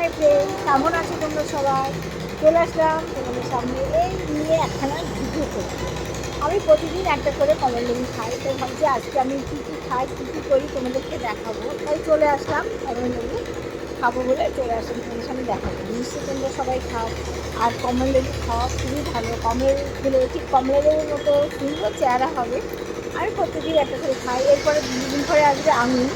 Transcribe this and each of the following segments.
Hi friend, কেমন আছো তোমরা সবাই? চলে আসলাম তোমাদের সামনে এই নিয়ে একখানা ভিডিও করতে। আমি প্রতিদিন একটা করে কমলালেবু খাই, তো ভাবছি আজকে আমি কী কী খাই, কী কী করি তোমাদেরকে দেখাবো। তাই চলে আসলাম, কমলালেবু খাবো বলে চলে আসলাম, তোমাদের সামনে দেখাবো। নিশ্চয়ই তোমরা সবাই খাও, আর কমলালেবু খাওয়া খুবই ভালো। কমলাগুলো ঠিক কমলালেবুর মতো সুন্দর চেহারা হবে। আমি প্রত্যেকদিন একটা করে খাই। এরপরে দুদিন পরে আসবে আঙুর।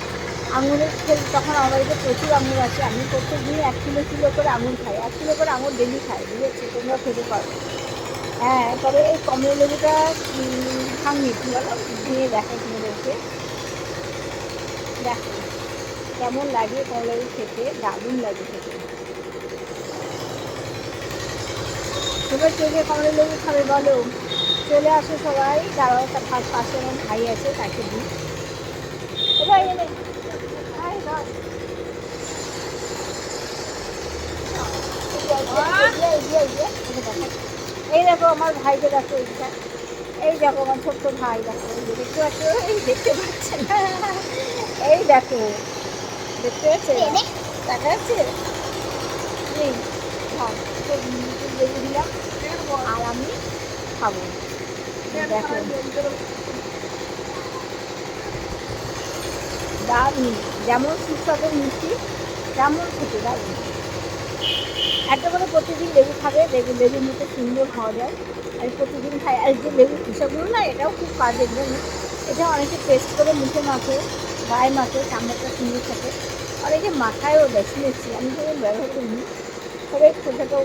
আঙুরের তখন আমার বাড়িতে প্রচুর আঙুর আছে। আমি প্রত্যেক দিন 1 কিলো কিলো করে আঙুর খাই, 1 কিলো করে আঙুর ডেলি খাই, বুঝেছি? তোমরা খেতে পারো। হ্যাঁ, তবে এই কমলা লেবুটা ভাঙি, কী বলো, ভেঙে দেখাই তোমাদেরকে। দেখো কেমন লাগে কমলা লেবু খেতে, দারুণ লাগে খেতে। তোমরা কে কে কমলা লেবু খাবে বলো? চলে আসো সবাই। দাঁড়াও, তার পাশে আমার ভাই আছে, তাকে দিই। এবার এনে আয় ধর। এই দেখো আমার ভাইকে, দেখো এইটা, এই দেখো আমার ছোট্ট ভাই, দেখো এই যে দেখতে পাচ্ছ, এই দেখতে পাচ্ছে না, এই দেখো দেখতে পাচ্ছে, দেখা যাচ্ছে নেই। ভাত লেবু দিলাম আর আমি খাবো। দেখো দারুণ, যেমন সুস্বাদু মিষ্টি তেমন খেতে দারুণ। একটা করে প্রতিদিন লেবু খাবে, লেবুর মতো সুন্দর খাওয়া যায়। আর প্রতিদিন খাই। আর যে লেবুর খোসাগুলো না, এটাও খুব কাজের জানো। এটা অনেকে পেস্ট করে মুখে মাখে, গায়ে মাখে, চামড়াটা সুন্দর থাকে। আর এই যে মাথায়ও দেয়, শুনেছি, আমি যখন ব্যবহার করিনি। তবে খোসাটাও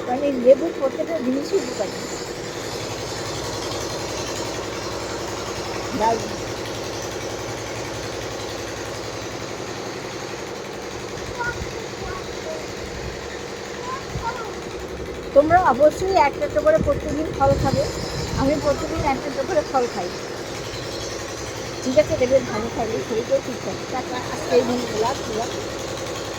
মানে লেবুর প্রত্যেকটা জিনিসই উপকারী। দারুণ। তোমরা অবশ্যই একটা একটা করে প্রত্যেকদিন ফল খাবে। আমি প্রত্যেকদিন একটা একটা করে ফল খাই, ঠিক আছে? দেবের ভালো থাকবে, শরীরটাও ঠিক থাকে। টাটা, আজকে এই দিনগুলো